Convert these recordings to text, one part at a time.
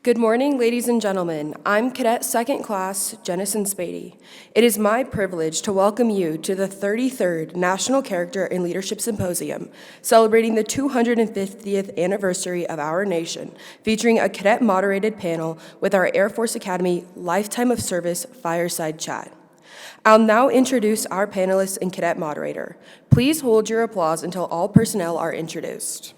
Good morning, ladies and gentlemen. I'm Cadet Second Class Jennison Spady. It is my privilege to welcome you to the 33rd National Character and Leadership Symposium, celebrating the 250th anniversary of our nation, featuring a cadet-moderated panel with our Air Force Academy Lifetime of Service Fireside Chat. I'll now introduce our panelists and cadet moderator. Please hold your applause until all personnel are introduced.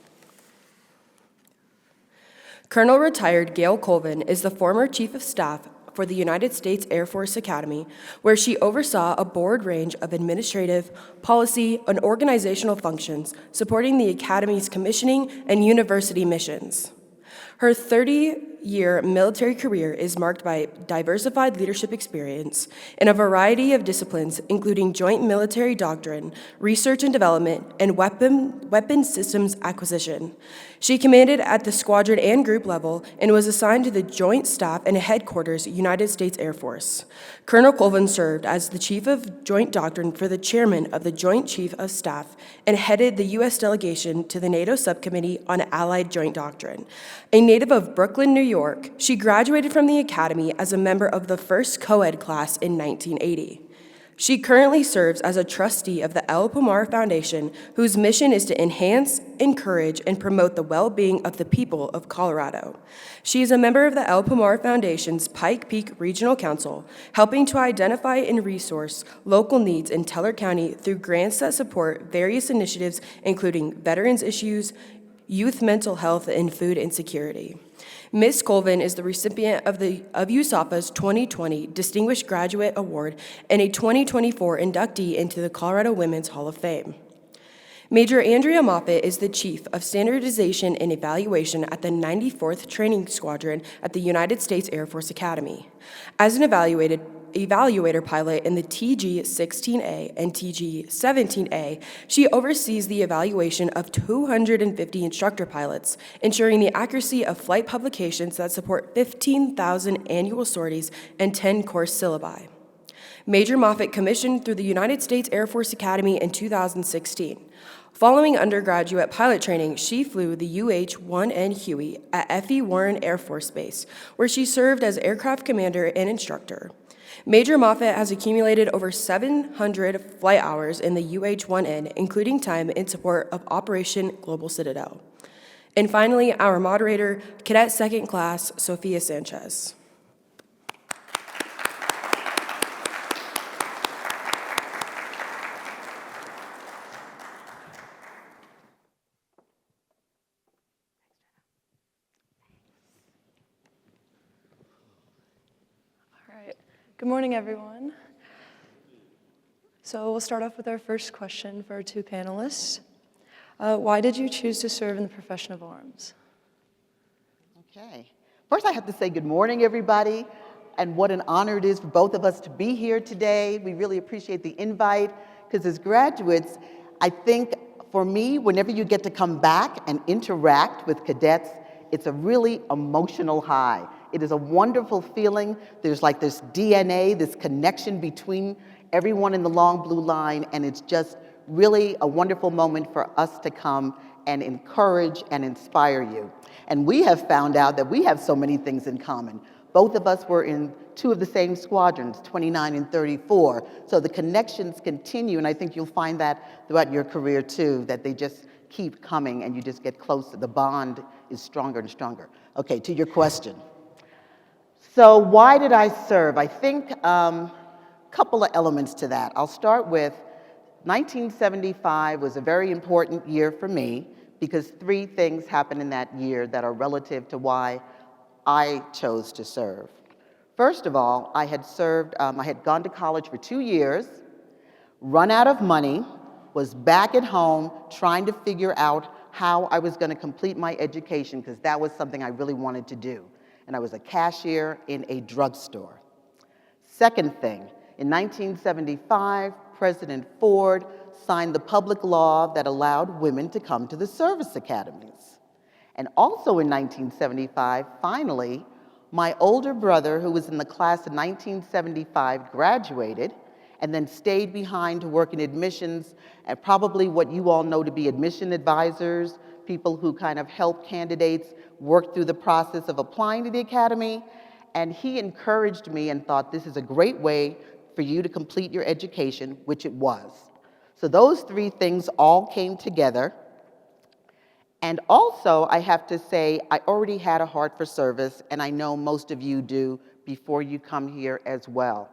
Colonel retired Gail Colvin is the former Chief of Staff for the United States Air Force Academy, where she oversaw a broad range of administrative, policy, and organizational functions supporting the Academy's commissioning and university missions. Her 30-year military career is marked by diversified leadership experience in a variety of disciplines, including joint military doctrine, research and development, and weapon systems acquisition. She commanded at the squadron and group level and was assigned to the Joint Staff and Headquarters, United States Air Force. Colonel Colvin served as the Chief of Joint Doctrine for the Chairman of the Joint Chief of Staff and headed the U.S. delegation to the NATO Subcommittee on Allied Joint Doctrine. A native of Brooklyn, New York, she graduated from the Academy as a member of the first co-ed class in 1980. She currently serves as a trustee of the 𝐂𝐸𝐿 Foundation, whose mission is to enhance, encourage, and promote the well-being of the people of Colorado. She is a member of the 𝐂𝐸𝐿 Foundation's Pike Peak Regional Council, helping to identify and resource local needs in Teller County through grants that support various initiatives, including veterans issues, youth mental health, and food insecurity. Ms. Colvin is the recipient of USAPA's 2020 Distinguished Graduate Award and a 2024 inductee into the Colorado Women's Hall of Fame. Major Andrea Moffett is the Chief of Standardization and Evaluation at the 94th Training Squadron at the United States Air Force Academy. As an evaluator pilot in the TG-16A and TG-17A, she oversees the evaluation of 250 instructor pilots, ensuring the accuracy of flight publications that support 15,000 annual sorties and 10 course syllabi. Major Moffett commissioned through the United States Air Force Academy in 2016. Following undergraduate pilot training, she flew the UH-1N Huey at F.E. Warren Air Force Base, where she served as aircraft commander and instructor. Major Moffett has accumulated over 700 flight hours in the UH-1N, including time in support of Operation Global Citadel. And finally, our moderator, Cadet Second Class Sophia Sanchez. Good morning, everyone. So we'll start off with our first question for our two panelists. Why did you choose to serve in the profession of arms? Okay. First, I have to say good morning, everybody, and what an honor it is for both of us to be here today. We really appreciate the invite, because as graduates, I think for me, whenever you get to come back and interact with cadets, it's a really emotional high. It is a wonderful feeling. There's like this DNA, this connection between everyone in the long blue line, and it's just really a wonderful moment for us to come and encourage and inspire you. And we have found out that we have so many things in common. Both of us were in two of the same squadrons, 29 and 34. So the connections continue, and I think you'll find that throughout your career too, that they just keep coming and you just get closer. The bond is stronger and stronger. Okay, to your question. So why did I serve? I think a couple of elements to that. I'll start with 1975 was a very important year for me because three things happened in that year that are relative to why I chose to serve. First of all, I had served, I had gone to college for 2 years, run out of money, was back at home trying to figure out how I was going to complete my education because that was something I really wanted to do. And I was a cashier in a drugstore. Second thing, in 1975, President Ford signed the public law that allowed women to come to the service academies. And also in 1975, finally, my older brother, who was in the class of 1975, graduated and then stayed behind to work in admissions and probably what you all know to be admission advisors, people who kind of help candidates work through the process of applying to the academy. And he encouraged me and thought, this is a great way for you to complete your education, which it was. So those three things all came together. And also, I have to say, I already had a heart for service, and I know most of you do before you come here as well.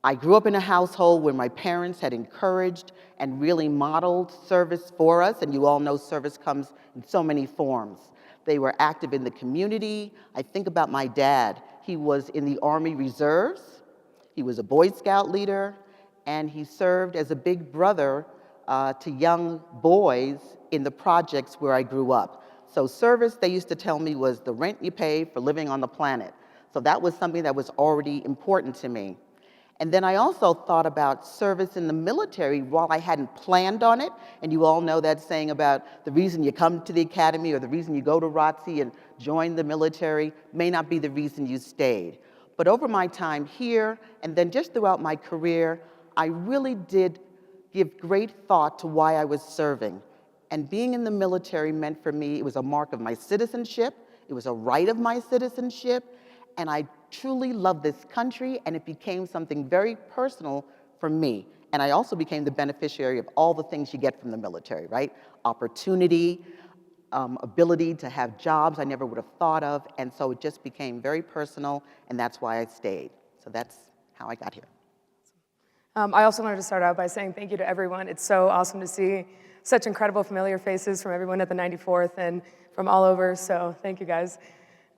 I grew up in a household where my parents had encouraged and really modeled service for us, and you all know service comes in so many forms. They were active in the community. I think about my dad. He was in the Army Reserves. He was a Boy Scout leader, and he served as a big brother to young boys in the projects where I grew up. So service, they used to tell me, was the rent you pay for living on the planet. So that was something that was already important to me. And then I also thought about service in the military while I hadn't planned on it. And you all know that saying about the reason you come to the academy or the reason you go to ROTC and join the military may not be the reason you stayed. But over my time here, and then just throughout my career, I really did give great thought to why I was serving. And being in the military meant for me, it was a mark of my citizenship, it was a right of my citizenship, and I truly love this country, and it became something very personal for me. And I also became the beneficiary of all the things you get from the military, right? Opportunity, ability to have jobs I never would have thought of, and so it just became very personal, and that's why I stayed. So that's how I got here. I also wanted to start out by saying thank you to everyone. It's so awesome to see such incredible familiar faces from everyone at the 94th and from all over, so thank you guys.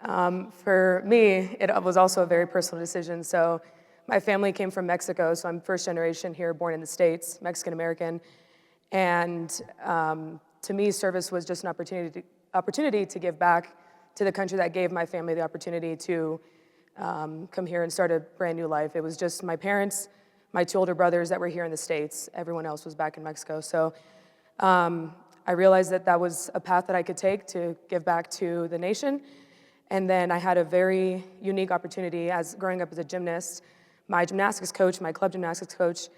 For me, it was also a very personal decision. So my family came from Mexico, so I'm first generation here, born in the States, Mexican-American. And to me, service was just an opportunity to give back to the country that gave my family the opportunity to come here and start a brand new life. It was just my parents, my two older brothers that were here in the States. Everyone else was back in Mexico. So I realized that that was a path that I could take to give back to the nation. And then I had a very unique opportunity as growing up as a gymnast. My gymnastics coach, my club gymnastics coach,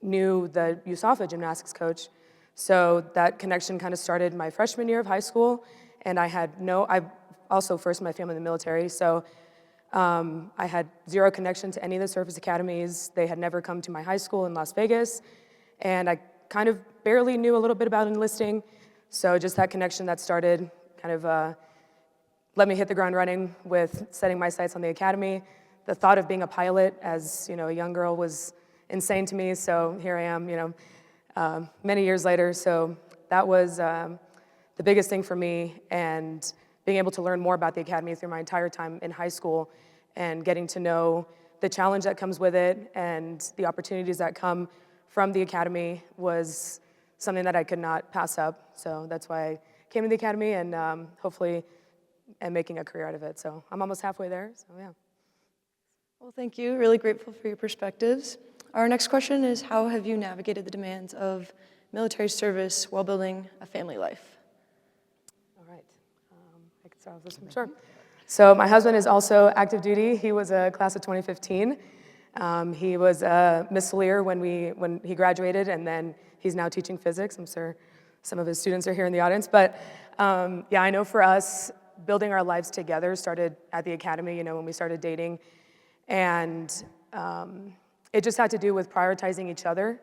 knew the USAFA gymnastics coach. So that connection kind of started my freshman year of high school. And I also first my family in the military. So I had zero connection to any of the service academies. They had never come to my high school in Las Vegas. And I kind of barely knew a little bit about enlisting. So just that connection that started kind of let me hit the ground running with setting my sights on the academy. The thought of being a pilot as a young girl was insane to me, so here I am, many years later. So that was the biggest thing for me, and being able to learn more about the academy through my entire time in high school and getting to know the challenge that comes with it and the opportunities that come from the academy was something that I could not pass up. So that's why I came to the academy, and hopefully and making a career out of it. So I'm almost halfway there, so yeah. Well, thank you. Really grateful for your perspectives. Our next question is, how have you navigated the demands of military service while building a family life? All right, I can start with this one, sure. So my husband is also active duty. He was a class of 2015. He was a Missileer when he graduated, and then he's now teaching physics. I'm sure some of his students are here in the audience, but yeah, I know for us, building our lives together started at the academy, when we started dating. And it just had to do with prioritizing each other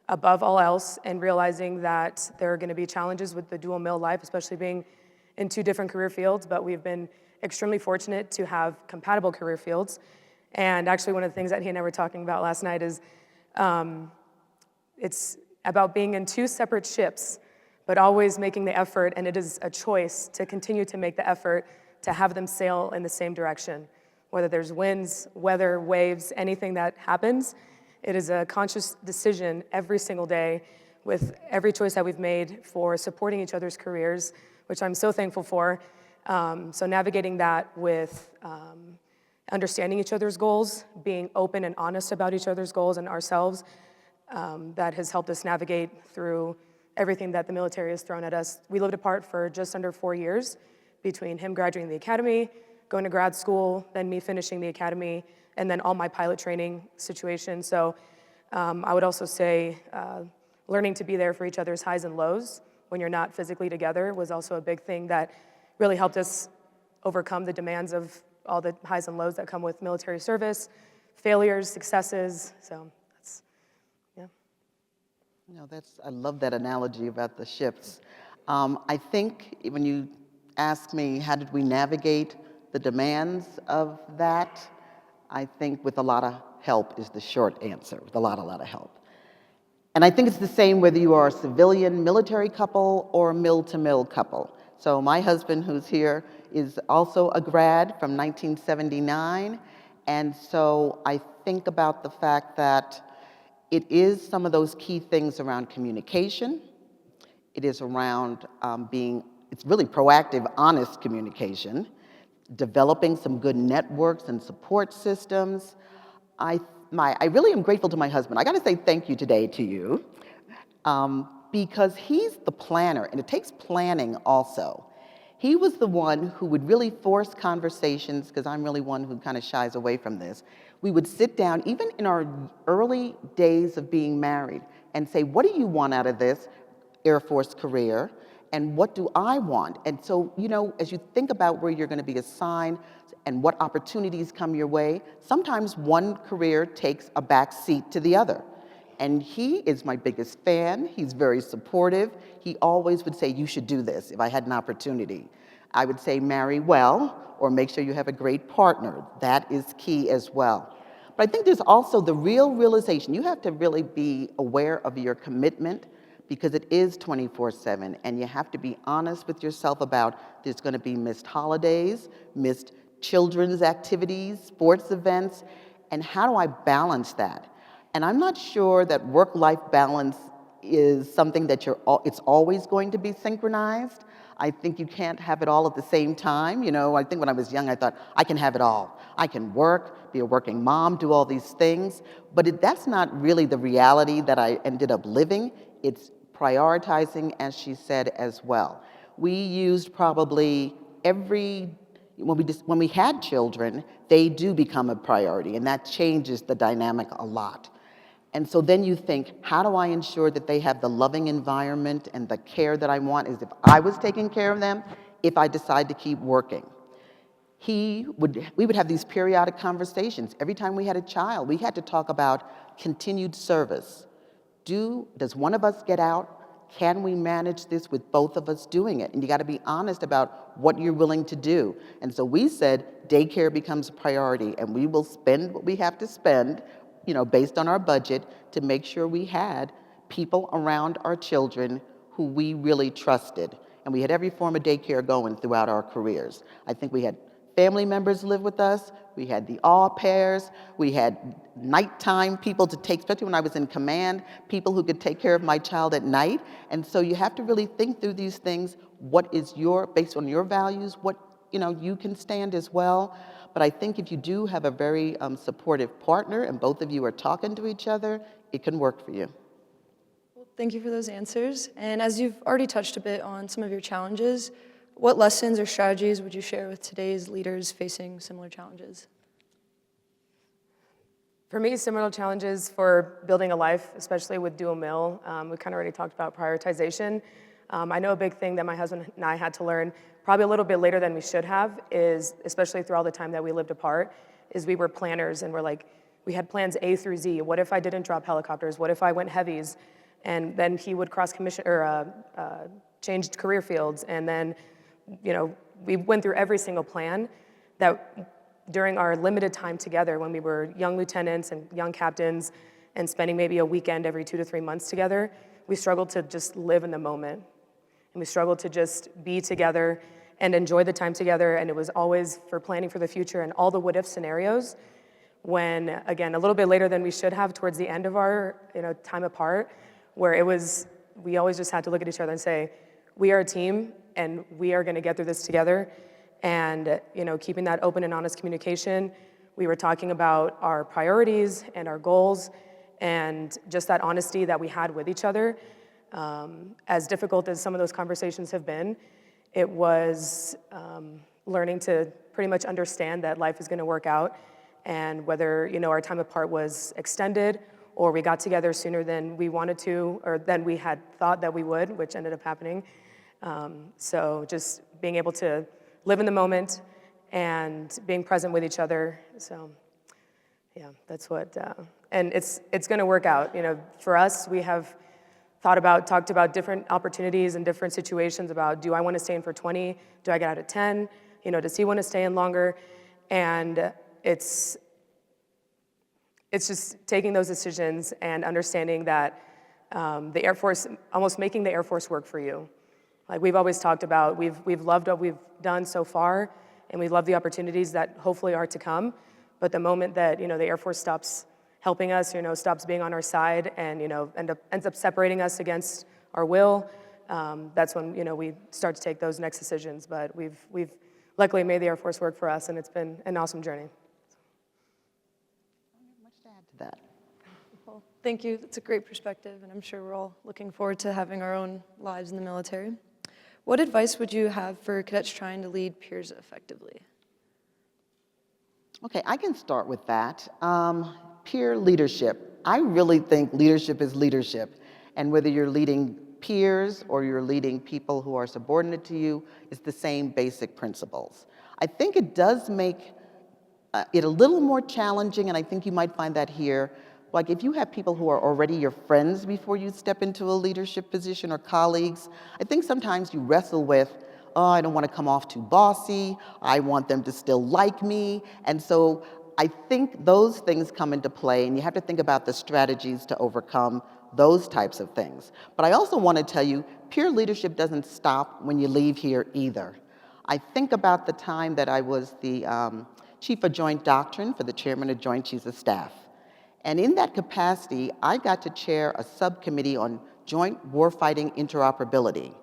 above all else and realizing that there are going to be challenges with the dual male life, especially being in two different career fields. But we've been extremely fortunate to have compatible career fields. And actually, one of the things that he and I were talking about last night is it's about being in two separate ships, but always making the effort, and it is a choice to continue to make the effort to have them sail in the same direction. Whether there's winds, weather, waves, anything that happens, it is a conscious decision every single day with every choice that we've made for supporting each other's careers, which I'm so thankful for. So navigating that with understanding each other's goals, being open and honest about each other's goals and ourselves, that has helped us navigate through everything that the military has thrown at us. We lived apart for just under 4 years between him graduating the academy, going to grad school, then me finishing the academy, and then all my pilot training situation. So I would also say learning to be there for each other's highs and lows when you're not physically together was also a big thing that really helped us overcome the demands of all the highs and lows that come with military service, failures, successes. So that's, yeah. I love that analogy about the ships. I think when you ask me how did we navigate the demands of that, I think with a lot of help is the short answer, with a lot of help. And I think it's the same whether you are a civilian military couple or a mill-to-mill couple. So my husband, who's here, is also a grad from 1979. And so I think about the fact that it is some of those key things around communication. It is around it's really proactive, honest communication, developing some good networks and support systems. I really am grateful to my husband. I gotta say thank you today to you, because he's the planner, and it takes planning also. He was the one who would really force conversations, because I'm really one who kind of shies away from this. We would sit down, even in our early days of being married, and say, what do you want out of this Air Force career? And what do I want? And so, as you think about where you're going to be assigned and what opportunities come your way, sometimes one career takes a back seat to the other. And he is my biggest fan. He's very supportive. He always would say, you should do this if I had an opportunity. I would say marry well or make sure you have a great partner. That is key as well. But I think there's also the real realization. You have to really be aware of your commitment, because it is 24/7, and you have to be honest with yourself about there's going to be missed holidays, missed children's activities, sports events, and how do I balance that? And I'm not sure that work-life balance is something that it's always going to be synchronized. I think you can't have it all at the same time. I think when I was young, I thought, I can have it all. I can work, be a working mom, do all these things, but that's not really the reality that I ended up living. It's prioritizing, as she said, as well. We used probably when we had children, they do become a priority, and that changes the dynamic a lot. And so then you think, how do I ensure that they have the loving environment and the care that I want as if I was taking care of them if I decide to keep working? We would have these periodic conversations. Every time we had a child, we had to talk about continued service. Does one of us get out? Can we manage this with both of us doing it? And you got to be honest about what you're willing to do. And so we said daycare becomes a priority, and we will spend what we have to spend, based on our budget, to make sure we had people around our children who we really trusted. And we had every form of daycare going throughout our careers. I think we had family members live with us. We had the au pairs. We had nighttime people to take, especially when I was in command, people who could take care of my child at night. And so you have to really think through these things. What is based on your values, what you can stand as well. But I think if you do have a very supportive partner and both of you are talking to each other, it can work for you. Well, thank you for those answers. And as you've already touched a bit on some of your challenges, what lessons or strategies would you share with today's leaders facing similar challenges? For me, similar challenges for building a life, especially with dual mill. We kind of already talked about prioritization. I know a big thing that my husband and I had to learn probably a little bit later than we should have is, especially through all the time that we lived apart, is we were planners and we had plans A through Z. What if I didn't drop helicopters? What if I went heavies? And then he would changed career fields. And then, we went through every single plan that during our limited time together when we were young lieutenants and young captains and spending maybe a weekend every 2 to 3 months together, we struggled to just live in the moment. And we struggled to just be together and enjoy the time together. And it was always for planning for the future and all the what-if scenarios when, again, a little bit later than we should have towards the end of our time apart, where we always just had to look at each other and say, we are a team and we are gonna get through this together. And keeping that open and honest communication, we were talking about our priorities and our goals and just that honesty that we had with each other. As difficult as some of those conversations have been, it was learning to pretty much understand that life is gonna work out, and whether our time apart was extended or we got together sooner than we wanted to, or than we had thought that we would, which ended up happening. So just being able to live in the moment and being present with each other. So yeah, that's what, and it's gonna work out. You know, for us, we have talked about different opportunities and different situations about, do I wanna stay in for 20? Do I get out at 10? You know, does he wanna stay in longer? And it's just taking those decisions and understanding that the Air Force, almost making the Air Force work for you. Like we've always talked about, we've loved what we've done so far, and we love the opportunities that hopefully are to come. But the moment that, you know, the Air Force stops helping us, you know, stops being on our side, and, you know, ends up separating us against our will, that's when, you know, we start to take those next decisions. But we've luckily made the Air Force work for us, and it's been an awesome journey. Much to add to that. Well, thank you. That's a great perspective, and I'm sure we're all looking forward to having our own lives in the military. What advice would you have for cadets trying to lead peers effectively? Okay, I can start with that. Peer leadership. I really think leadership is leadership. And whether you're leading peers or you're leading people who are subordinate to you, it's the same basic principles. I think it does make it a little more challenging, and I think you might find that here. Like if you have people who are already your friends before you step into a leadership position, or colleagues, I think sometimes you wrestle with, oh, I don't want to come off too bossy, I want them to still like me. And so I think those things come into play, and you have to think about the strategies to overcome those types of things. But I also want to tell you, peer leadership doesn't stop when you leave here either. I think about the time that I was the Chief of Joint Doctrine for the Chairman of Joint Chiefs of Staff. And in that capacity, I got to chair a subcommittee on joint warfighting interoperability.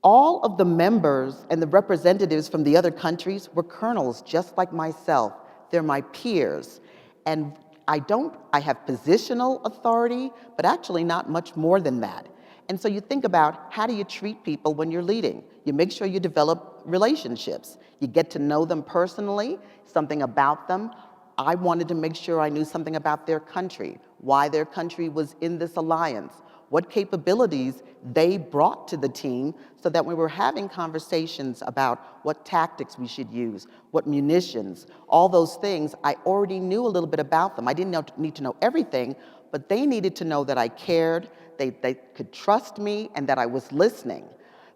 All of the members and the representatives from the other countries were colonels just like myself. They're my peers. And I have positional authority, but actually not much more than that. And so you think about, how do you treat people when you're leading? You make sure you develop relationships. You get to know them personally, something about them. I wanted to make sure I knew something about their country, why their country was in this alliance, what capabilities they brought to the team, so that when we were having conversations about what tactics we should use, what munitions, all those things, I already knew a little bit about them. I didn't need to know everything, but they needed to know that I cared, they could trust me, and that I was listening.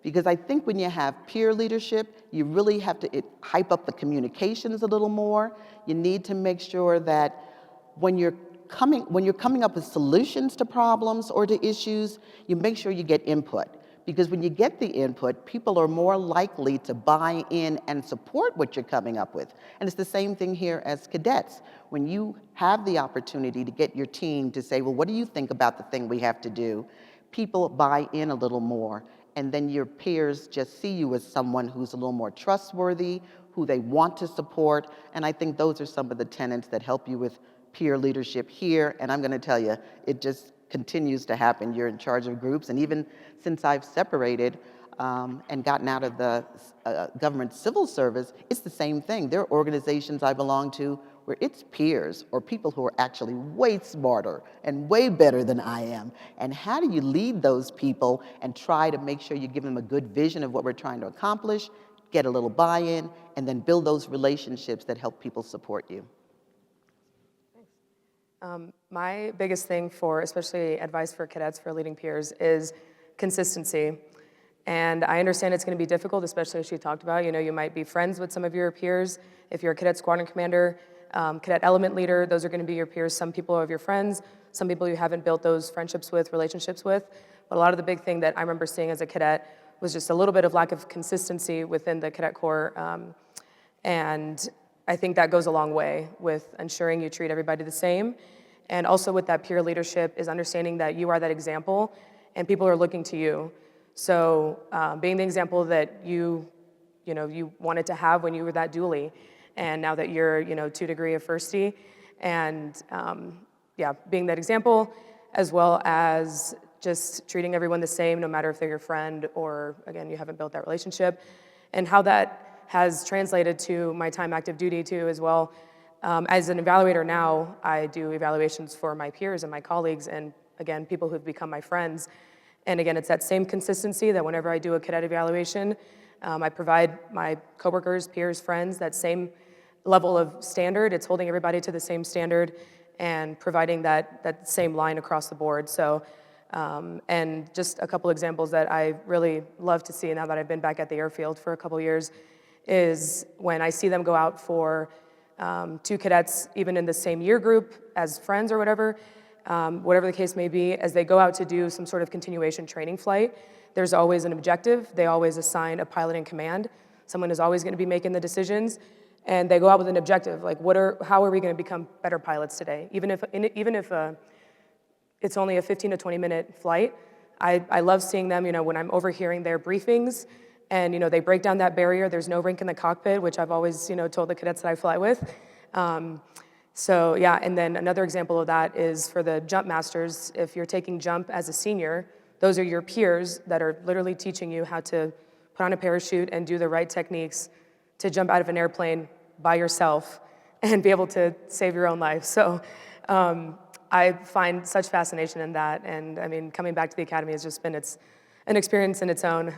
Because I think when you have peer leadership, you really have to hype up the communications a little more. You need to make sure that when you're coming up with solutions to problems or to issues, you make sure you get input. Because when you get the input, people are more likely to buy in and support what you're coming up with. And it's the same thing here as cadets. When you have the opportunity to get your team to say, well, what do you think about the thing we have to do? People buy in a little more. And then your peers just see you as someone who's a little more trustworthy, who they want to support. And I think those are some of the tenets that help you with peer leadership here. And I'm going to tell you, it just continues to happen. You're in charge of groups. And even since I've separated and gotten out of the government civil service, it's the same thing. There are organizations I belong to where it's peers or people who are actually way smarter and way better than I am. And how do you lead those people and try to make sure you give them a good vision of what we're trying to accomplish, get a little buy-in, and then build those relationships that help people support you? My biggest thing for, especially advice for cadets for leading peers, is consistency. And I understand it's going to be difficult, especially as she talked about. You know, you might be friends with some of your peers. If you're a cadet squadron commander, cadet element leader, those are going to be your peers. Some people are your friends. Some people you haven't built those friendships with, relationships with. But a lot of the big thing that I remember seeing as a cadet was just a little bit of lack of consistency within the cadet corps. And I think that goes a long way with ensuring you treat everybody the same. And also with that peer leadership is understanding that you are that example and people are looking to you. So being the example that you wanted to have when you were that dually, and now that you're 2 degree of firstie, and being that example, as well as just treating everyone the same, no matter if they're your friend or, again, you haven't built that relationship, and how that has translated to my time active duty too as well. As an evaluator now, I do evaluations for my peers and my colleagues, and again, people who've become my friends. And again, it's that same consistency that whenever I do a cadet evaluation, I provide my coworkers, peers, friends that same level of standard. It's holding everybody to the same standard and providing that same line across the board. So, and just a couple examples that I really love to see now that I've been back at the airfield for a couple years is when I see them go out for 2 cadets, even in the same year group as friends or whatever the case may be, as they go out to do some sort of continuation training flight, there's always an objective. They always assign a pilot in command. Someone is always going to be making the decisions, and they go out with an objective, like how are we going to become better pilots today? Even if it's only a 15 to 20 minute flight, I love seeing them, when I'm overhearing their briefings, and they break down that barrier. There's no rink in the cockpit, which I've always told the cadets that I fly with. So yeah, and then another example of that is for the jump masters. If you're taking jump as a senior, those are your peers that are literally teaching you how to put on a parachute and do the right techniques to jump out of an airplane by yourself and be able to save your own life. So I find such fascination in that, and I mean, coming back to the academy has just been an experience in its own,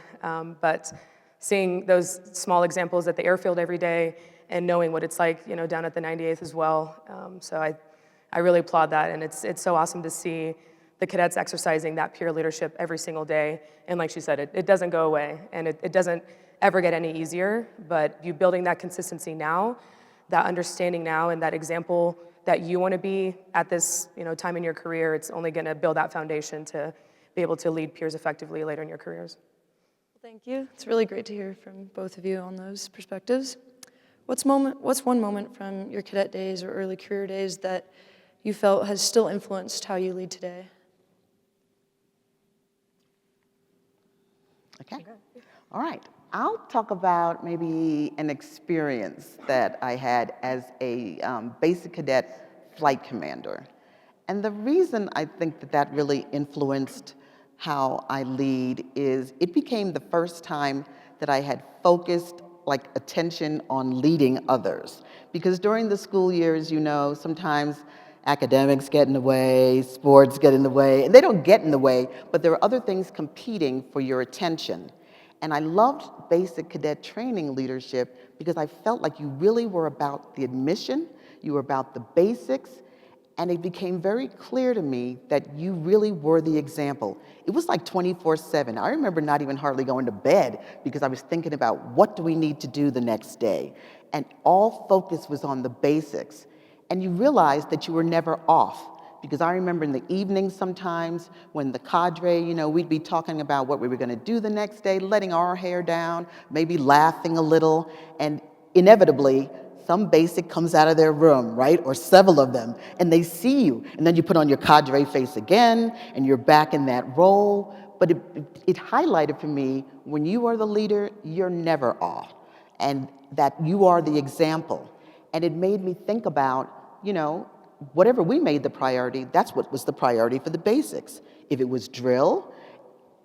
but seeing those small examples at the airfield every day and knowing what it's like, down at the 98th as well. So I really applaud that, and it's so awesome to see the cadets exercising that peer leadership every single day. And like she said, it doesn't go away, and it doesn't ever get any easier, but you building that consistency now, that understanding now, and that example that you want to be at this time in your career, it's only going to build that foundation to be able to lead peers effectively later in your careers. Thank you. It's really great to hear from both of you on those perspectives. What's one moment from your cadet days or early career days that you felt has still influenced how you lead today? Okay. All right. I'll talk about maybe an experience that I had as a basic cadet flight commander. And the reason I think that really influenced how I lead is it became the first time that I had focused attention on leading others. Because during the school years, sometimes academics get in the way, sports get in the way, and they don't get in the way, but there are other things competing for your attention. And I loved basic cadet training leadership because I felt like you really were about the admission, you were about the basics, and it became very clear to me that you really were the example. It was like 24/7. I remember not even hardly going to bed because I was thinking about what do we need to do the next day. And all focus was on the basics. And you realized that you were never off. Because I remember in the evenings sometimes when the cadre, we'd be talking about what we were gonna do the next day, letting our hair down, maybe laughing a little, and inevitably, some basic comes out of their room, right? Or several of them, and they see you. And then you put on your cadre face again, and you're back in that role. But it highlighted for me, when you are the leader, you're never off. And that you are the example. And it made me think about, whatever we made the priority, that's what was the priority for the basics. If it was drill,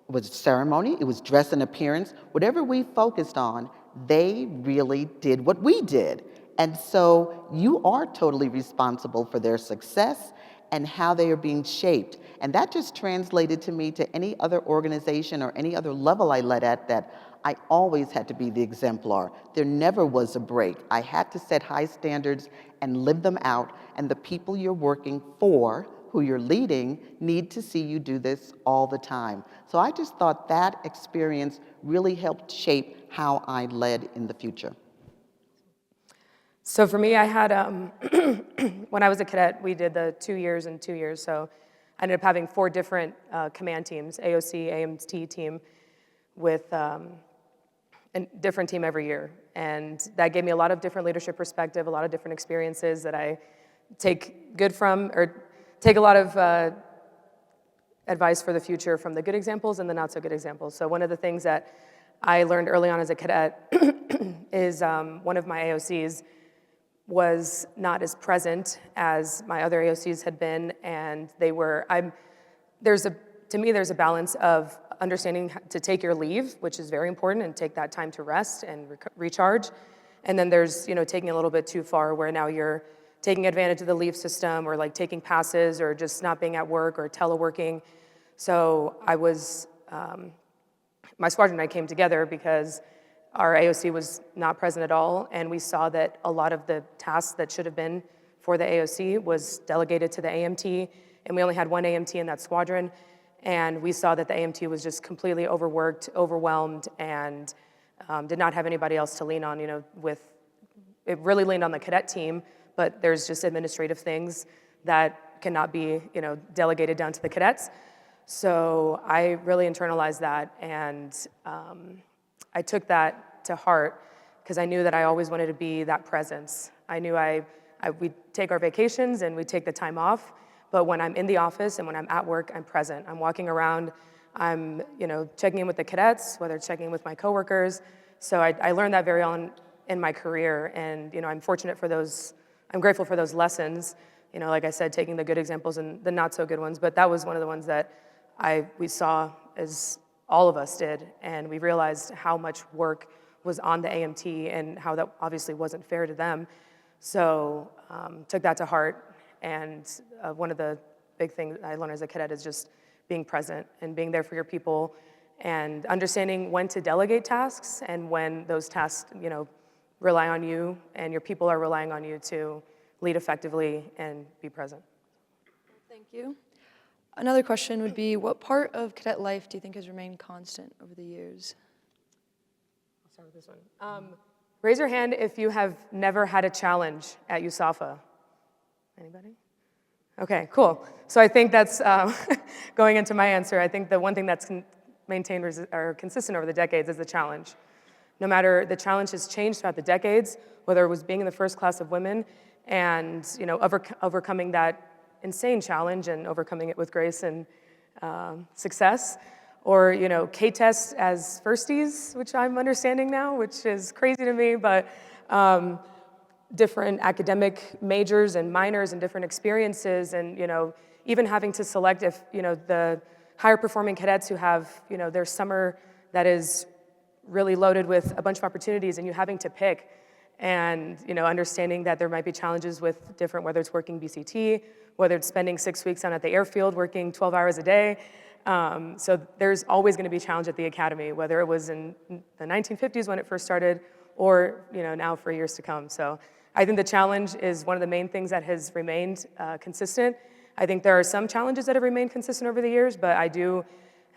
it was ceremony, it was dress and appearance, whatever we focused on, they really did what we did. And so you are totally responsible for their success and how they are being shaped. And that just translated to me to any other organization or any other level I led at, that I always had to be the exemplar. There never was a break. I had to set high standards and live them out, and the people you're working for, who you're leading, need to see you do this all the time. So I just thought that experience really helped shape how I led in the future. So for me, I had, when I was a cadet, we did the 2 years and 2 years. So I ended up having 4 different command teams, AOC, AMT team, with a different team every year. And that gave me a lot of different leadership perspective, a lot of different experiences that I take good from, or take a lot of advice for the future from the good examples and the not so good examples. So one of the things that I learned early on as a cadet is one of my AOCs was not as present as my other AOCs had been, and they were, to me, there's a balance of understanding to take your leave, which is very important, and take that time to rest and recharge. And then there's, taking a little bit too far where now you're taking advantage of the leave system or like taking passes or just not being at work or teleworking. So I was, my squadron and I came together because our AOC was not present at all, and we saw that a lot of the tasks that should have been for the AOC was delegated to the AMT, and we only had one AMT in that squadron, and we saw that the AMT was just completely overworked, overwhelmed, and did not have anybody else to lean on, it really leaned on the cadet team, but there's just administrative things that cannot be, delegated down to the cadets. So I really internalized that, and I took that to heart because I knew that I always wanted to be that presence. I knew we'd take our vacations and we'd take the time off, but when I'm in the office and when I'm at work, I'm present. I'm walking around, I'm checking in with the cadets, whether it's checking in with my coworkers. So I learned that very on in my career, and I'm fortunate for those, I'm grateful for those lessons. Like I said, taking the good examples and the not so good ones, but that was one of the ones that we saw, as all of us did, and we realized how much work was on the AMT and how that obviously wasn't fair to them. So took that to heart, and one of the big things I learned as a cadet is just being present and being there for your people and understanding when to delegate tasks and when those tasks, rely on you and your people are relying on you to lead effectively and be present. Thank you. Another question would be, what part of cadet life do you think has remained constant over the years? I'll start with this one. Raise your hand if you have never had a challenge at USAFA. Anybody? Okay, cool. So I think that's, going into my answer, I think the one thing that's maintained or consistent over the decades is the challenge. No matter, the challenge has changed throughout the decades, whether it was being in the first class of women and overcoming that insane challenge and overcoming it with grace and success, or K-tests as firsties, which I'm understanding now, which is crazy to me, but different academic majors and minors and different experiences, and even having to select if the higher performing cadets who have their summer that is really loaded with a bunch of opportunities, and you having to pick, and understanding that there might be challenges with different, whether it's working BCT, whether it's spending 6 weeks down at the airfield working 12 hours a day. So there's always going to be a challenge at the academy, whether it was in the 1950s when it first started, or now for years to come. So I think the challenge is one of the main things that has remained consistent. I think there are some challenges that have remained consistent over the years, but I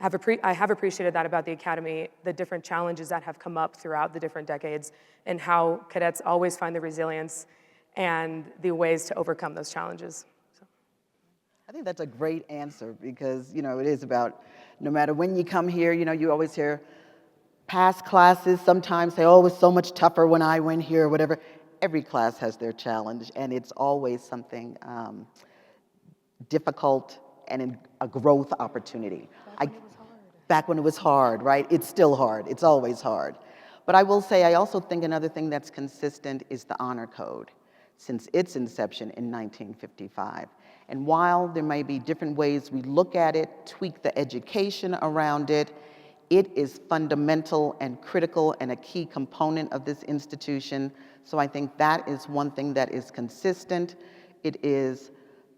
have appreciated that about the academy, the different challenges that have come up throughout the different decades, and how cadets always find the resilience and the ways to overcome those challenges. So. I think that's a great answer because, it is about no matter when you come here, you always hear past classes sometimes say, oh, it was so much tougher when I went here or whatever. Every class has their challenge, and it's always something difficult and a growth opportunity. Back when it was hard, right? It's still hard. It's always hard. But I will say, I also think another thing that's consistent is the honor code since its inception in 1955. And while there may be different ways we look at it, tweak the education around it, it is fundamental and critical and a key component of this institution. So I think that is one thing that is consistent. It is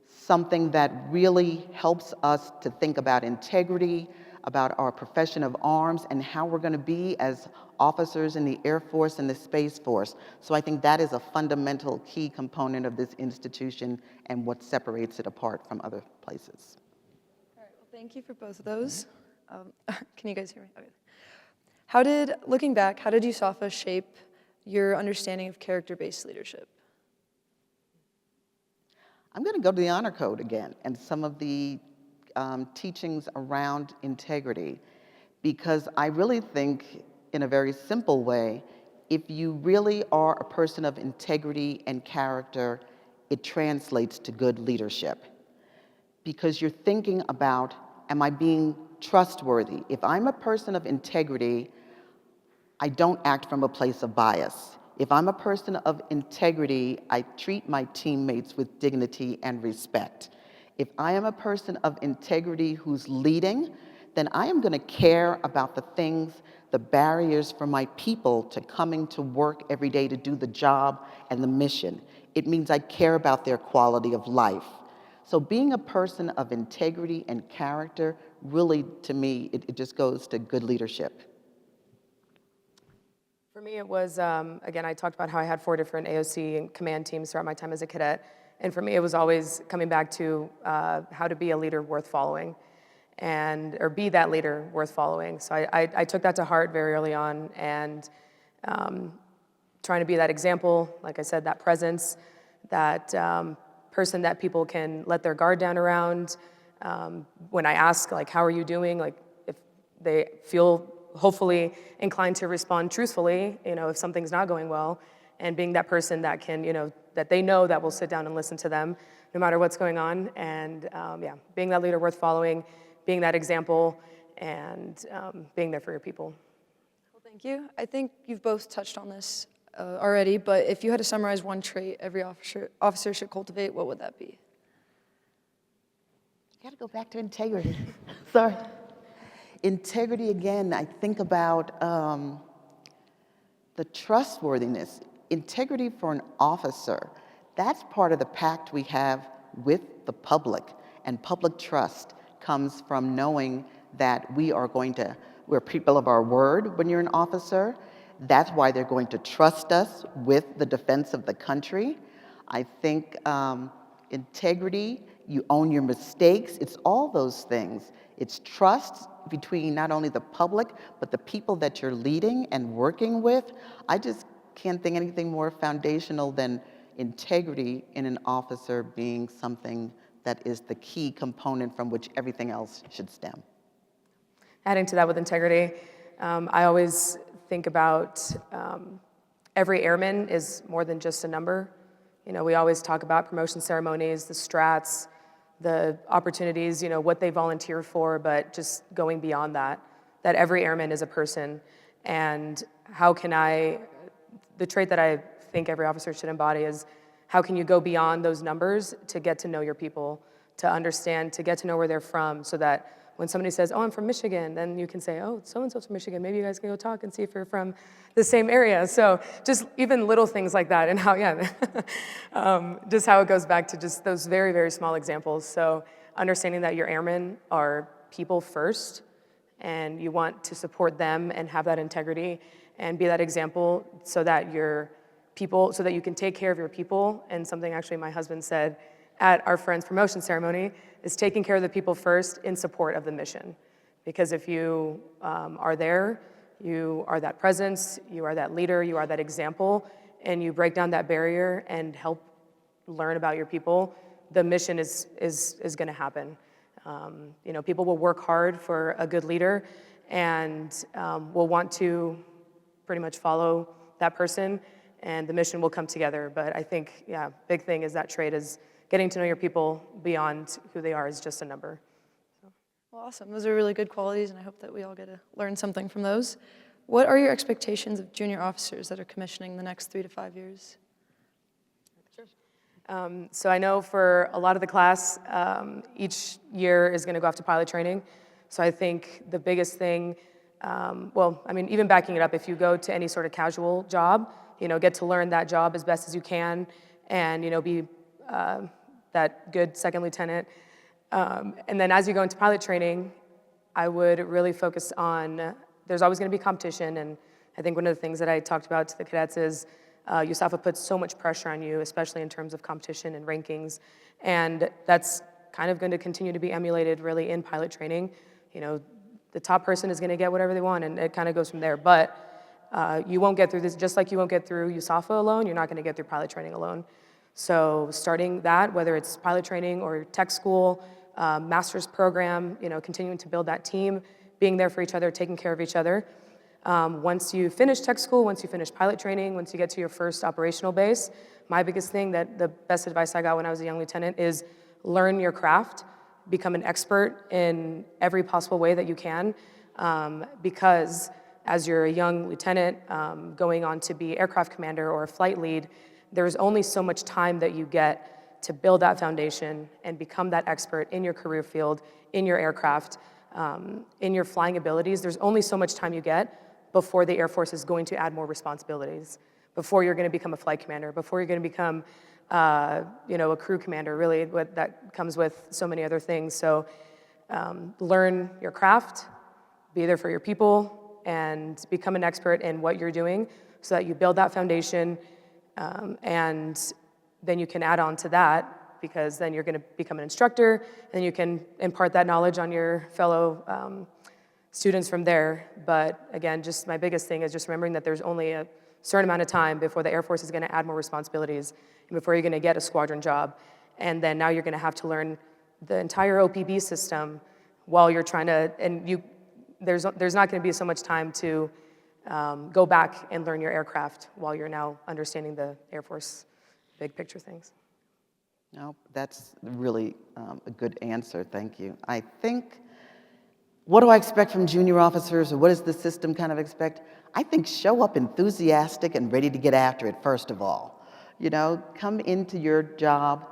something that really helps us to think about integrity, about our profession of arms, and how we're going to be as officers in the Air Force and the Space Force. So I think that is a fundamental key component of this institution and what separates it apart from other places. All right, well, thank you for both of those. Can you guys hear me? Okay. Looking back, how did USAFA shape your understanding of character-based leadership? I'm going to go to the honor code again and some of the teachings around integrity, because I really think, in a very simple way, if you really are a person of integrity and character, it translates to good leadership. Because you're thinking about, am I being trustworthy? If I'm a person of integrity, I don't act from a place of bias. If I'm a person of integrity, I treat my teammates with dignity and respect. If I am a person of integrity who's leading, then I am going to care about the things, the barriers for my people to coming to work every day to do the job and the mission. It means I care about their quality of life. So being a person of integrity and character, really, to me, it just goes to good leadership. For me, it was, again, I talked about how I had 4 different AOC and command teams throughout my time as a cadet. And for me, it was always coming back to how to be a leader worth following, or be that leader worth following. So I took that to heart very early on, and trying to be that example, like I said, that presence, that person that people can let their guard down around. When I ask, like, how are you doing? Like, if they feel hopefully inclined to respond truthfully, if something's not going well, and being that person that can, that they know that will sit down and listen to them no matter what's going on. And being that leader worth following, being that example, and being there for your people. Well, thank you. I think you've both touched on this already, but if you had to summarize one trait every officer should cultivate, what would that be? You got to go back to integrity. Sorry. Integrity, again, I think about the trustworthiness. Integrity for an officer, that's part of the pact we have with the public. And public trust comes from knowing that we're people of our word when you're an officer. That's why they're going to trust us with the defense of the country. I think integrity, you own your mistakes, it's all those things. It's trust between not only the public, but the people that you're leading and working with. I just can't think anything more foundational than integrity in an officer being something that is the key component from which everything else should stem. Adding to that with integrity, I always think about every airman is more than just a number. We always talk about promotion ceremonies, the strats, the opportunities, what they volunteer for, but just going beyond that every airman is a person. And the trait that I think every officer should embody is, how can you go beyond those numbers to get to know your people, to understand, to get to know where they're from, so that when somebody says, oh, I'm from Michigan, then you can say, oh, so-and-so's from Michigan. Maybe you guys can go talk and see if you're from the same area. So just even little things like that, and how, just how it goes back to just those very, very small examples. So understanding that your airmen are people first, and you want to support them and have that integrity and be that example so that you can take care of your people. And something actually my husband said at our friend's promotion ceremony is taking care of the people first in support of the mission. Because if you are there, you are that presence, you are that leader, you are that example, and you break down that barrier and help learn about your people, the mission is gonna happen. People will work hard for a good leader, and will want to pretty much follow that person, and the mission will come together. But I think, big thing is that trait is getting to know your people beyond who they are as just a number. Well, awesome. Those are really good qualities, and I hope that we all get to learn something from those. What are your expectations of junior officers that are commissioning in the next 3 to 5 years? So I know for a lot of the class, each year is going to go off to pilot training. So I think the biggest thing, even backing it up, if you go to any sort of casual job, get to learn that job as best as you can, and be that good second lieutenant. And then as you go into pilot training, I would really focus on, there's always going to be competition, and I think one of the things that I talked about to the cadets is USAFA puts so much pressure on you, especially in terms of competition and rankings, and that's kind of going to continue to be emulated really in pilot training. The top person is going to get whatever they want, and it kind of goes from there. But you won't get through this, just like you won't get through USAFA alone, you're not going to get through pilot training alone. So starting that, whether it's pilot training or tech school, master's program, continuing to build that team, being there for each other, taking care of each other. Once you finish tech school, once you finish pilot training, once you get to your first operational base, my biggest thing, the best advice I got when I was a young lieutenant, is learn your craft, become an expert in every possible way that you can, because as you're a young lieutenant going on to be aircraft commander or a flight lead, there's only so much time that you get to build that foundation and become that expert in your career field, in your aircraft, in your flying abilities. There's only so much time you get before the Air Force is going to add more responsibilities. before you're going to become a flight commander, before you're going to become, a crew commander, really, that comes with so many other things. So learn your craft, be there for your people, and become an expert in what you're doing so that you build that foundation, and then you can add on to that, because then you're going to become an instructor, and you can impart that knowledge on your fellow students from there. But again, just my biggest thing is just remembering that there's only a certain amount of time before the Air Force is going to add more responsibilities and before you're going to get a squadron job. And then now you're going to have to learn the entire OPB system while you're trying to, and there's not going to be so much time to go back and learn your aircraft while you're now understanding the Air Force big picture things. No, that's really a good answer, thank you. I think, what do I expect from junior officers, or what does the system kind of expect? I think show up enthusiastic and ready to get after it, first of all. Come into your job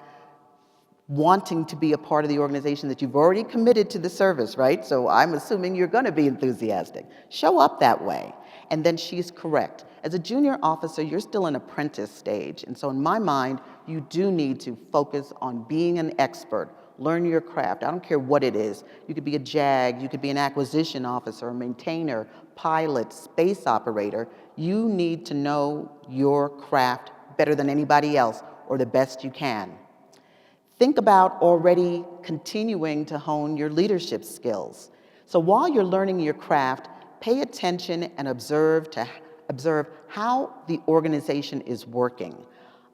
wanting to be a part of the organization that you've already committed to the service, right? So I'm assuming you're going to be enthusiastic. Show up that way. And then she's correct. As a junior officer, you're still in apprentice stage. And so in my mind, you do need to focus on being an expert. Learn your craft. I don't care what it is. You could be a JAG, you could be an acquisition officer, a maintainer, pilot, space operator. You need to know your craft better than anybody else, or the best you can. Think about already continuing to hone your leadership skills. So while you're learning your craft, pay attention and observe how the organization is working.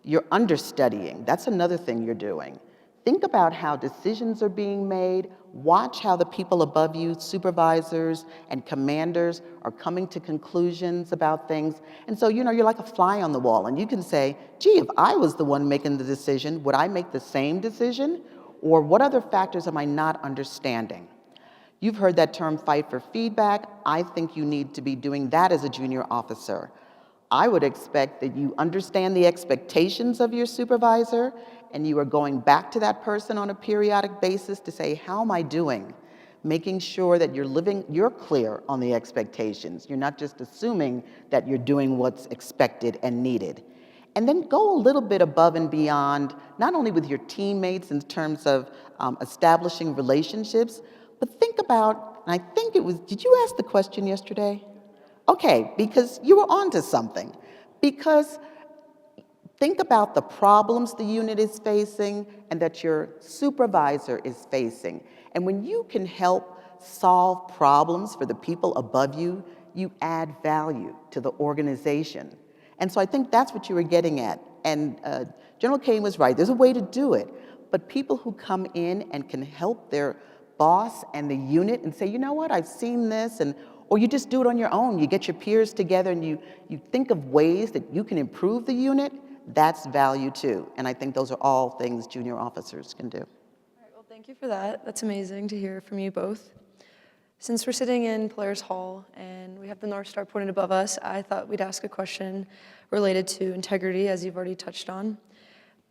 You're understudying. That's another thing you're doing. Think about how decisions are being made. Watch how the people above you, supervisors and commanders, are coming to conclusions about things. And so, you're like a fly on the wall, and you can say, gee, if I was the one making the decision, would I make the same decision? Or what other factors am I not understanding? You've heard that term, fight for feedback. I think you need to be doing that as a junior officer. I would expect that you understand the expectations of your supervisor, and you are going back to that person on a periodic basis to say, how am I doing? Making sure that you're clear on the expectations. You're not just assuming that you're doing what's expected and needed. And then go a little bit above and beyond, not only with your teammates in terms of establishing relationships, but think about, and I think it was, did you ask the question yesterday? Okay, because you were onto something. Because think about the problems the unit is facing and that your supervisor is facing. And when you can help solve problems for the people above you, you add value to the organization. And so I think that's what you were getting at. And General Kane was right. There's a way to do it. But people who come in and can help their boss and the unit and say, you know what, I've seen this, or you just do it on your own. You get your peers together and you think of ways that you can improve the unit. That's value too. And I think those are all things junior officers can do. All right, well, thank you for that. That's amazing to hear from you both. Since we're sitting in Polaris Hall and we have the North Star pointed above us, I thought we'd ask a question related to integrity, as you've already touched on.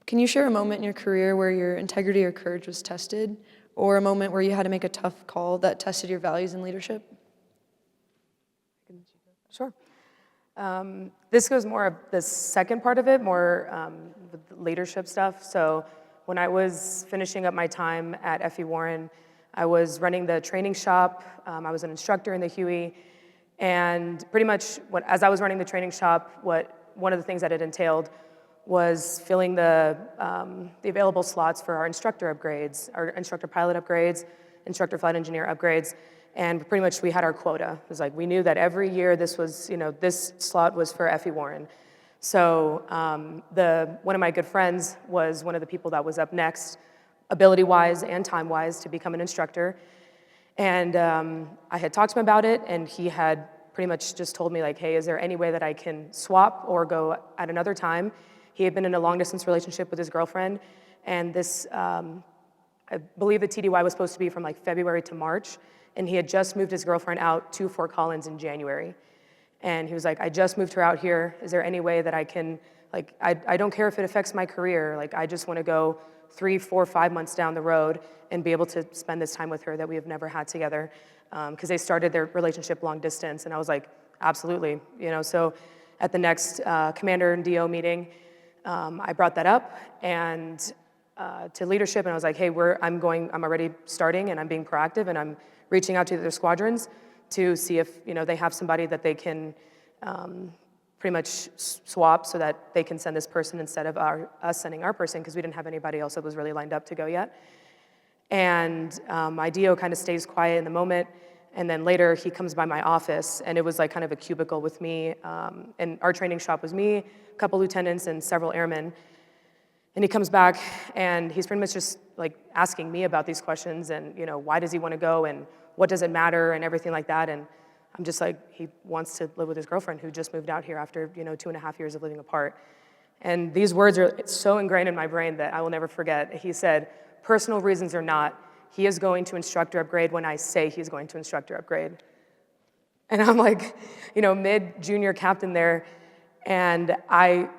Can you share a moment in your career where your integrity or courage was tested, or a moment where you had to make a tough call that tested your values and leadership? Sure. This goes more of the second part of it, more with the leadership stuff. So when I was finishing up my time at 𝐋𝐢𝐟𝐞𝐭𝐢𝐦𝐞, I was running the training shop. I was an instructor in the Huey. And pretty much as I was running the training shop, one of the things that it entailed was filling the available slots for our instructor upgrades, our instructor pilot upgrades, instructor flight engineer upgrades. And pretty much we had our quota. It was like we knew that every year this slot was for 𝐋𝐢𝐿. So one of my good friends was one of the people that was up next, ability-wise and time-wise, to become an instructor. And I had talked to him about it, and he had pretty much just told me, like, hey, is there any way that I can swap or go at another time? He had been in a long-distance relationship with his girlfriend, and this, I believe the TDY was supposed to be from like February to March, and he had just moved his girlfriend out to Fort Collins in January. And he was like, I just moved her out here. Is there any way that I can, like, I don't care if it affects my career. Like, I just want to go 3, 4, 5 months down the road and be able to spend this time with her that we have never had together. Because they started their relationship long distance. And I was like, absolutely. So at the next commander and DO meeting, I brought that up and to leadership, and I was like, hey, I'm already starting, and I'm being proactive, and I'm reaching out to their squadrons to see if they have somebody that they can pretty much swap so that they can send this person instead of us sending our person, because we didn't have anybody else that was really lined up to go yet. And my DO kind of stays quiet in the moment, and then later he comes by my office, and it was like kind of a cubicle with me, and our training shop was me, a couple lieutenants, and several airmen. And he comes back, and he's pretty much just like asking me about these questions, and why does he want to go, and what does it matter, and everything like that. And I'm just like, he wants to live with his girlfriend who just moved out here after 2.5 years of living apart. And these words are so ingrained in my brain that I will never forget. He said, personal reasons or not, he is going to instructor upgrade when I say he's going to instructor upgrade. And I'm like, mid-junior captain there, and I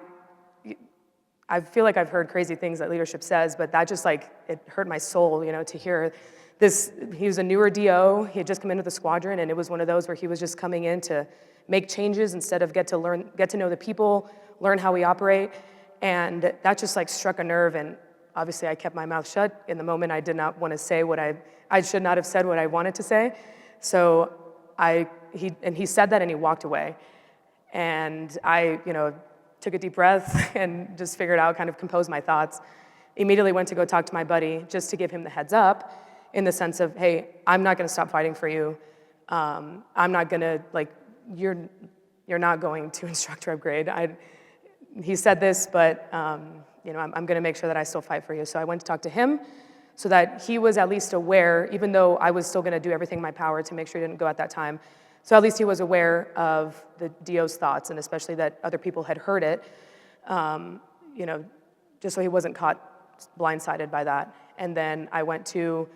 feel like I've heard crazy things that leadership says, but that just it hurt my soul, to hear this. He was a newer DO, he had just come into the squadron, and it was one of those where he was just coming in to make changes instead of get to know the people, learn how we operate, and that just struck a nerve. And obviously I kept my mouth shut. In the moment, I did not want to say what I should not have said what I wanted to say. So he said that, and he walked away. And I, took a deep breath and just figured out, kind of composed my thoughts. Immediately went to go talk to my buddy just to give him the heads up, in the sense of, hey, I'm not going to stop fighting for you. I'm not going to, you're not going to instructor upgrade. He said this, but I'm going to make sure that I still fight for you. So I went to talk to him so that he was at least aware, even though I was still going to do everything in my power to make sure he didn't go at that time. So at least he was aware of the DO's thoughts, and especially that other people had heard it, just so he wasn't caught blindsided by that. And then I went to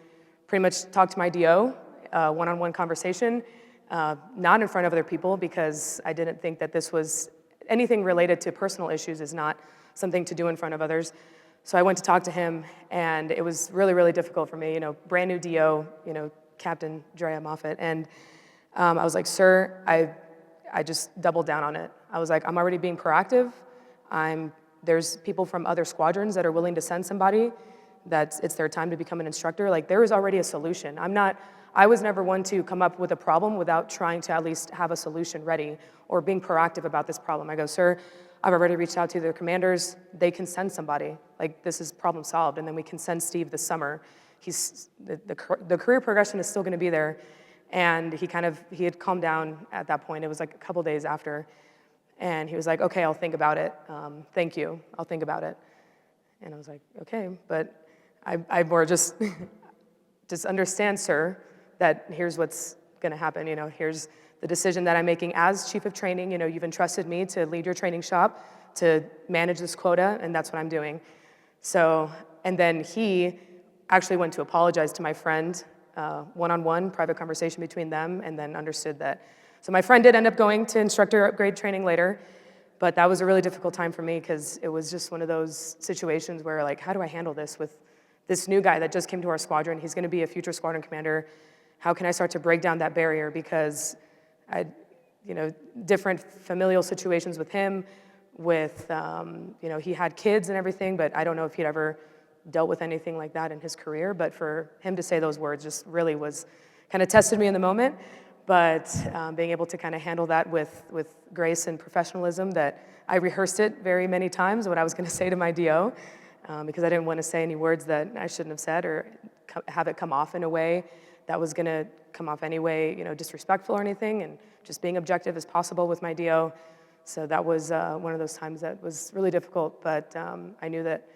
pretty much talk to my DO, one-on-one conversation, not in front of other people, because I didn't think that this was anything related to personal issues is not something to do in front of others. So I went to talk to him, and it was really, really difficult for me, brand new DO, Captain Andrea Moffett. And I was like, sir, I just doubled down on it. I was like, I'm already being proactive. There's people from other squadrons that are willing to send somebody that it's their time to become an instructor. There is already a solution. I was never one to come up with a problem without trying to at least have a solution ready or being proactive about this problem. I go, sir, I've already reached out to their commanders. They can send somebody. This is problem solved, and then we can send Steve this summer. The career progression is still going to be there. And he had calmed down at that point. It was a couple days after. And he was like, okay, I'll think about it. Thank you, I'll think about it. And I was like, okay, but I more just understand, sir, that here's what's gonna happen. Here's the decision that I'm making as chief of training. You've entrusted me to lead your training shop, to manage this quota, and that's what I'm doing. So, and then he actually went to apologize to my friend, one-on-one, private conversation between them, and then understood that. So my friend did end up going to instructor upgrade training later, but that was a really difficult time for me, because it was just one of those situations where how do I handle this with this new guy that just came to our squadron? He's gonna be a future squadron commander. How can I start to break down that barrier? Because different familial situations with him, with, he had kids and everything, but I don't know if he'd ever dealt with anything like that in his career. But for him to say those words just really was kind of tested me in the moment. But being able to kind of handle that with grace and professionalism, that I rehearsed it very many times, what I was going to say to my DO, because I didn't want to say any words that I shouldn't have said, or have it come off in a way that was going to come off anyway, disrespectful or anything, and just being objective as possible with my DO. So that was one of those times that was really difficult, but I knew that,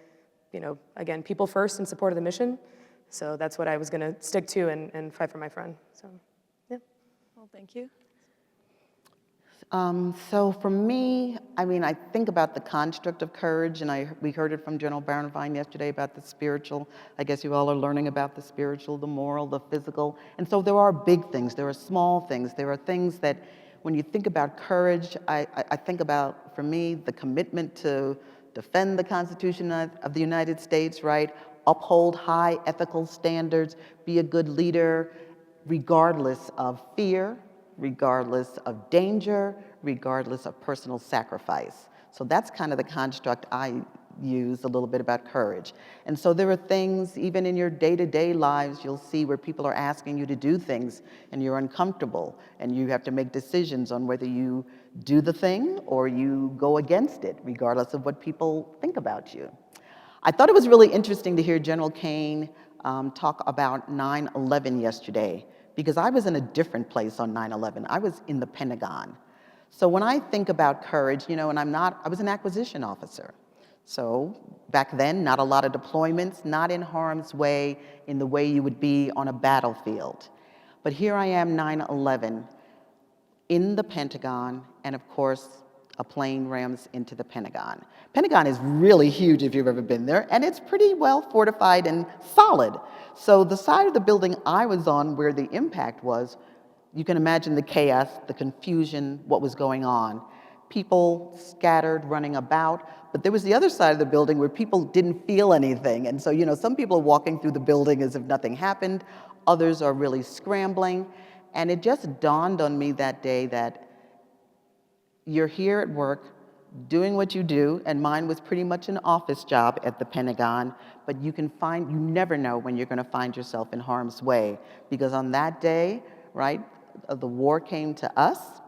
again, people first in support of the mission. So that's what I was going to stick to and fight for my friend. So, yeah. Well, thank you. So for me, I think about the construct of courage, and we heard it from General Barenfine yesterday about the spiritual. I guess you all are learning about the spiritual, the moral, the physical. And so there are big things, there are small things, there are things that when you think about courage, I think about, for me, the commitment to defend the Constitution of the United States, right? Uphold high ethical standards, be a good leader, regardless of fear, regardless of danger, regardless of personal sacrifice. So that's kind of the construct I use a little bit about courage. And so there are things, even in your day-to-day lives, you'll see where people are asking you to do things and you're uncomfortable and you have to make decisions on whether you do the thing or you go against it, regardless of what people think about you. I thought it was really interesting to hear General Kane talk about 9/11 yesterday, because I was in a different place on 9/11. I was in the Pentagon. So when I think about courage, and I was an acquisition officer. So back then, not a lot of deployments, not in harm's way in the way you would be on a battlefield. But here I am, 9/11, in the Pentagon, and of course, a plane rams into the Pentagon. Pentagon is really huge if you've ever been there, and it's pretty well fortified and solid. So the side of the building I was on where the impact was, you can imagine the chaos, the confusion, what was going on. People scattered, running about, but there was the other side of the building where people didn't feel anything. And so, some people are walking through the building as if nothing happened, others are really scrambling. And it just dawned on me that day that you're here at work, doing what you do, and mine was pretty much an office job at the Pentagon, but you never know when you're gonna find yourself in harm's way, because on that day, right, the war came to us.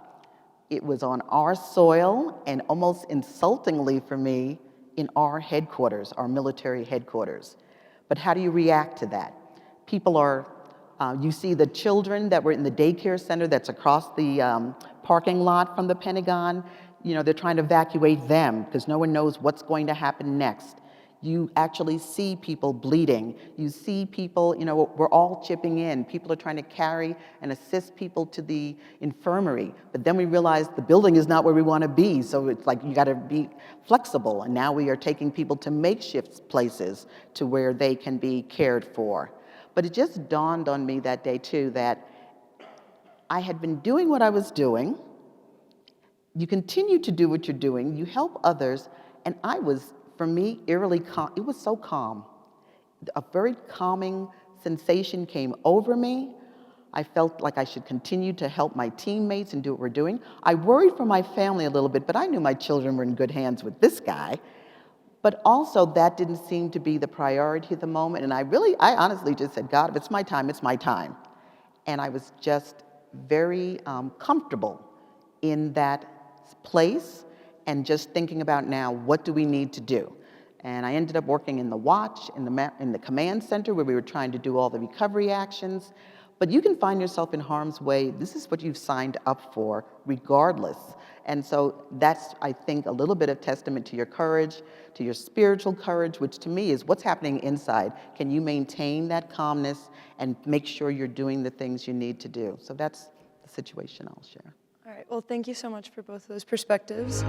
It was on our soil, and almost insultingly for me, in our headquarters, our military headquarters. But how do you react to that? People are, you see the children that were in the daycare center that's across the parking lot from the Pentagon, they're trying to evacuate them because no one knows what's going to happen next. You actually see people bleeding. You see people, we're all chipping in. People are trying to carry and assist people to the infirmary. But then we realize the building is not where we want to be. So it's like you got to be flexible. And now we are taking people to makeshift places to where they can be cared for. But it just dawned on me that day, too, that I had been doing what I was doing. You continue to do what you're doing. You help others. And I was, for me, eerily calm. It was so calm. A very calming sensation came over me. I felt like I should continue to help my teammates and do what we're doing. I worried for my family a little bit, but I knew my children were in good hands with this guy. But also, that didn't seem to be the priority at the moment. And I honestly just said, God, if it's my time, it's my time. And I was just very comfortable in that place and just thinking about now, what do we need to do? And I ended up working in the watch, in the command center, where we were trying to do all the recovery actions. But you can find yourself in harm's way. This is what you've signed up for, regardless. And so that's, I think, a little bit of testament to your courage, to your spiritual courage, which to me is what's happening inside. Can you maintain that calmness and make sure you're doing the things you need to do? So that's the situation I'll share. All right, well, thank you so much for both of those perspectives.